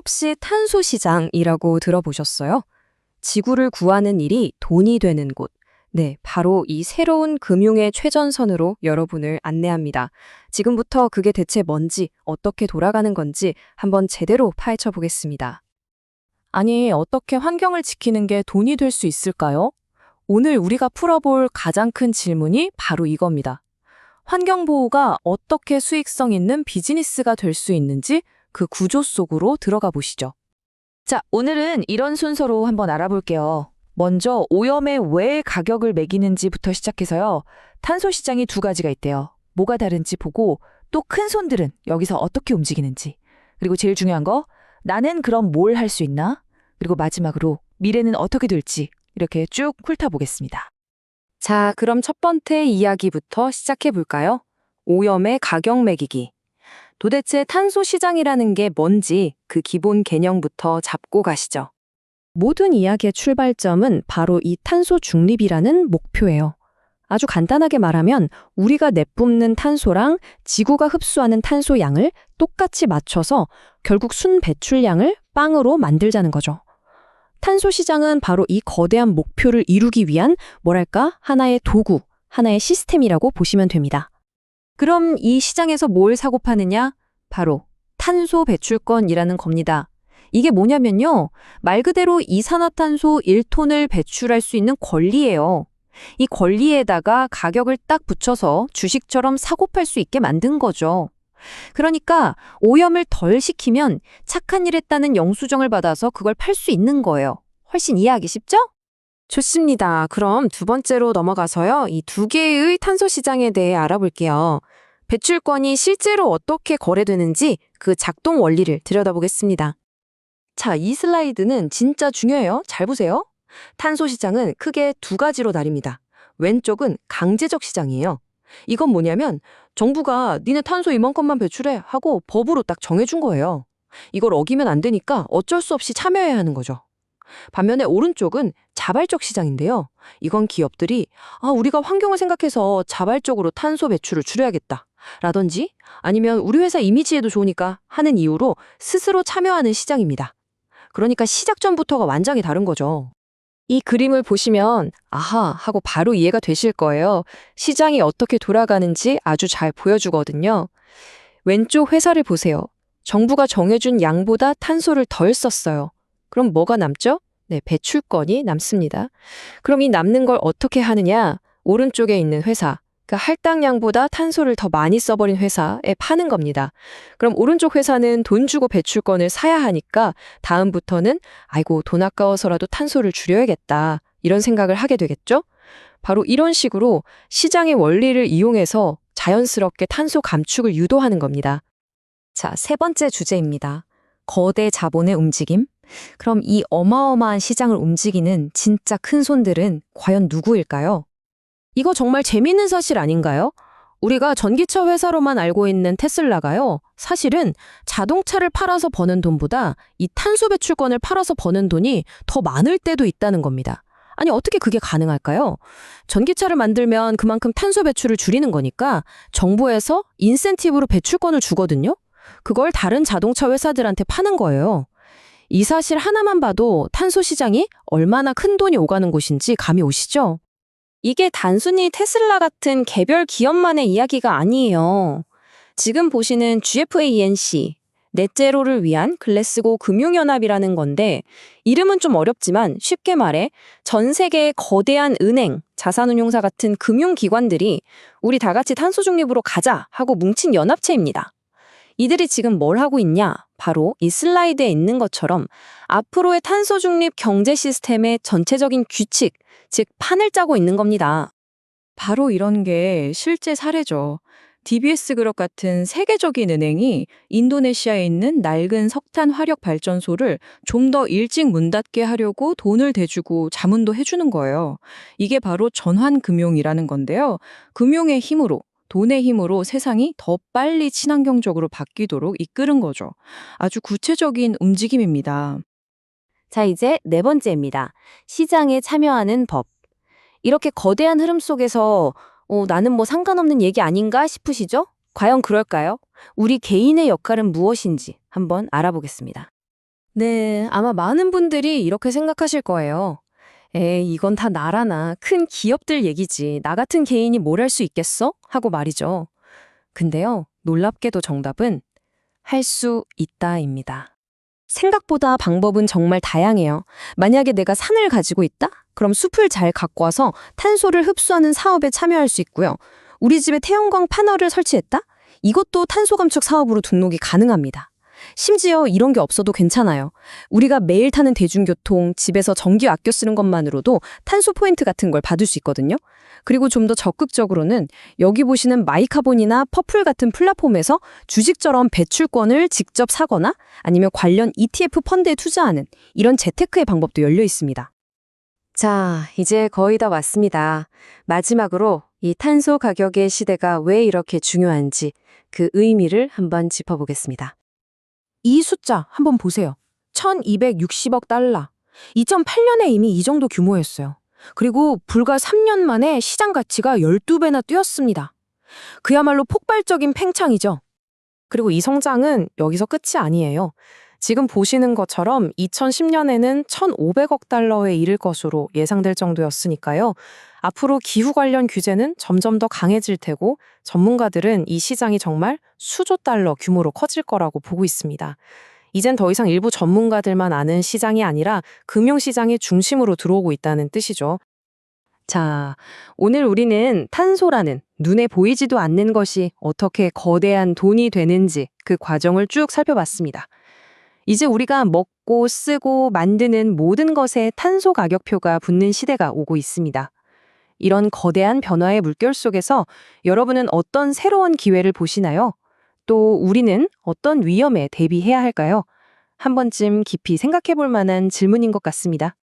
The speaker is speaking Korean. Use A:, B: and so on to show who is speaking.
A: 혹시 탄소 시장이라고 들어보셨어요? 지구를 구하는 일이 돈이 되는 곳. 네, 바로 이 새로운 금융의 최전선으로 여러분을 안내합니다. 지금부터 그게 대체 뭔지, 어떻게 돌아가는 건지 한번 제대로 파헤쳐 보겠습니다.
B: 아니, 어떻게 환경을 지키는 게 돈이 될 수 있을까요? 오늘 우리가 풀어볼 가장 큰 질문이 바로 이겁니다. 환경보호가 어떻게 수익성 있는 비즈니스가 될 수 있는지 그 구조 속으로 들어가 보시죠. 자, 오늘은 이런 순서로 한번 알아볼게요. 먼저 오염에 왜 가격을 매기는지부터 시작해서요. 탄소 시장이 두 가지가 있대요. 뭐가 다른지 보고 또 큰 손들은 여기서 어떻게 움직이는지. 그리고 제일 중요한 거, 나는 그럼 뭘 할 수 있나? 그리고 마지막으로 미래는 어떻게 될지 이렇게 쭉 훑어보겠습니다.
A: 자, 그럼 첫 번째 이야기부터 시작해 볼까요? 오염의 가격 매기기. 도대체 탄소 시장이라는 게 뭔지 그 기본 개념부터 잡고 가시죠. 모든 이야기의 출발점은 바로 이 탄소 중립이라는 목표예요. 아주 간단하게 말하면 우리가 내뿜는 탄소랑 지구가 흡수하는 탄소 양을 똑같이 맞춰서 결국 순 배출량을 빵으로 만들자는 거죠. 탄소 시장은 바로 이 거대한 목표를 이루기 위한 뭐랄까 하나의 도구, 하나의 시스템이라고 보시면 됩니다. 그럼 이 시장에서 뭘 사고 파느냐? 바로 탄소 배출권이라는 겁니다. 이게 뭐냐면요. 말 그대로 이산화탄소 1톤을 배출할 수 있는 권리예요. 이 권리에다가 가격을 딱 붙여서 주식처럼 사고 팔 수 있게 만든 거죠. 그러니까 오염을 덜 시키면 착한 일 했다는 영수증을 받아서 그걸 팔 수 있는 거예요. 훨씬 이해하기 쉽죠? 좋습니다. 그럼 두 번째로 넘어가서요. 이 두 개의 탄소 시장에 대해 알아볼게요. 배출권이 실제로 어떻게 거래되는지 그 작동 원리를 들여다보겠습니다. 자, 이 슬라이드는 진짜 중요해요. 잘 보세요. 탄소 시장은 크게 두 가지로 나뉩니다. 왼쪽은 강제적 시장이에요. 이건 뭐냐면 정부가 니네 탄소 이만큼만 배출해 하고 법으로 딱 정해준 거예요. 이걸 어기면 안 되니까 어쩔 수 없이 참여해야 하는 거죠. 반면에 오른쪽은 자발적 시장인데요. 이건 기업들이 우리가 환경을 생각해서 자발적으로 탄소 배출을 줄여야겠다 라든지 아니면 우리 회사 이미지에도 좋으니까 하는 이유로 스스로 참여하는 시장입니다. 그러니까 시작 전부터가 완전히 다른 거죠. 이 그림을 보시면 아하 하고 바로 이해가 되실 거예요. 시장이 어떻게 돌아가는지 아주 잘 보여주거든요. 왼쪽 회사를 보세요. 정부가 정해준 양보다 탄소를 덜 썼어요. 그럼 뭐가 남죠? 네, 배출권이 남습니다. 그럼 이 남는 걸 어떻게 하느냐? 오른쪽에 있는 회사, 그 할당량보다 탄소를 더 많이 써버린 회사에 파는 겁니다. 그럼 오른쪽 회사는 돈 주고 배출권을 사야 하니까 다음부터는 아이고 돈 아까워서라도 탄소를 줄여야겠다 이런 생각을 하게 되겠죠? 바로 이런 식으로 시장의 원리를 이용해서 자연스럽게 탄소 감축을 유도하는 겁니다. 자, 세 번째 주제입니다. 거대 자본의 움직임. 그럼 이 어마어마한 시장을 움직이는 진짜 큰 손들은 과연 누구일까요? 이거 정말 재미있는 사실 아닌가요? 우리가 전기차 회사로만 알고 있는 테슬라가요. 사실은 자동차를 팔아서 버는 돈보다 이 탄소 배출권을 팔아서 버는 돈이 더 많을 때도 있다는 겁니다. 아니 어떻게 그게 가능할까요? 전기차를 만들면 그만큼 탄소 배출을 줄이는 거니까 정부에서 인센티브로 배출권을 주거든요. 그걸 다른 자동차 회사들한테 파는 거예요. 이 사실 하나만 봐도 탄소 시장이 얼마나 큰 돈이 오가는 곳인지 감이 오시죠? 이게 단순히 테슬라 같은 개별 기업만의 이야기가 아니에요. 지금 보시는 GFANC, 넷제로를 위한 글래스고 금융연합이라는 건데 이름은 좀 어렵지만 쉽게 말해 전 세계의 거대한 은행, 자산운용사 같은 금융기관들이 우리 다 같이 탄소 중립으로 가자 하고 뭉친 연합체입니다. 이들이 지금 뭘 하고 있냐? 바로 이 슬라이드에 있는 것처럼 앞으로의 탄소 중립 경제 시스템의 전체적인 규칙, 즉 판을 짜고 있는 겁니다.
B: 바로 이런 게 실제 사례죠. DBS 그룹 같은 세계적인 은행이 인도네시아에 있는 낡은 석탄 화력 발전소를 좀 더 일찍 문 닫게 하려고 돈을 대주고 자문도 해주는 거예요. 이게 바로 전환금융이라는 건데요. 금융의 힘으로 돈의 힘으로 세상이 더 빨리 친환경적으로 바뀌도록 이끄는 거죠. 아주 구체적인 움직임입니다.
A: 자, 이제 네 번째입니다. 시장에 참여하는 법. 이렇게 거대한 흐름 속에서 나는 뭐 상관없는 얘기 아닌가 싶으시죠? 과연 그럴까요? 우리 개인의 역할은 무엇인지 한번 알아보겠습니다. 네, 아마 많은 분들이 이렇게 생각하실 거예요. 에이, 이건 다 나라나 큰 기업들 얘기지. 나 같은 개인이 뭘 할 수 있겠어? 하고 말이죠. 근데요, 놀랍게도 정답은 할 수 있다입니다. 생각보다 방법은 정말 다양해요. 만약에 내가 산을 가지고 있다? 그럼 숲을 잘 갖고 와서 탄소를 흡수하는 사업에 참여할 수 있고요. 우리 집에 태양광 패널을 설치했다? 이것도 탄소 감축 사업으로 등록이 가능합니다. 심지어 이런 게 없어도 괜찮아요. 우리가 매일 타는 대중교통, 집에서 전기 아껴 쓰는 것만으로도 탄소 포인트 같은 걸 받을 수 있거든요. 그리고 좀 더 적극적으로는 여기 보시는 마이카본이나 퍼플 같은 플랫폼에서 주식처럼 배출권을 직접 사거나 아니면 관련 ETF 펀드에 투자하는 이런 재테크의 방법도 열려 있습니다. 자, 이제 거의 다 왔습니다. 마지막으로 이 탄소 가격의 시대가 왜 이렇게 중요한지 그 의미를 한번 짚어보겠습니다. 이 숫자 한번 보세요. 1260억 달러. 2008년에 이미 이 정도 규모였어요. 그리고 불과 3년 만에 시장 가치가 12배나 뛰었습니다. 그야말로 폭발적인 팽창이죠. 그리고 이 성장은 여기서 끝이 아니에요. 지금 보시는 것처럼 2010년에는 1,500억 달러에 이를 것으로 예상될 정도였으니까요. 앞으로 기후 관련 규제는 점점 더 강해질 테고 전문가들은 이 시장이 정말 수조 달러 규모로 커질 거라고 보고 있습니다. 이젠 더 이상 일부 전문가들만 아는 시장이 아니라 금융시장의 중심으로 들어오고 있다는 뜻이죠. 자, 오늘 우리는 탄소라는 눈에 보이지도 않는 것이 어떻게 거대한 돈이 되는지 그 과정을 쭉 살펴봤습니다. 이제 우리가 먹고 쓰고 만드는 모든 것에 탄소 가격표가 붙는 시대가 오고 있습니다. 이런 거대한 변화의 물결 속에서 여러분은 어떤 새로운 기회를 보시나요? 또 우리는 어떤 위험에 대비해야 할까요? 한 번쯤 깊이 생각해 볼 만한 질문인 것 같습니다.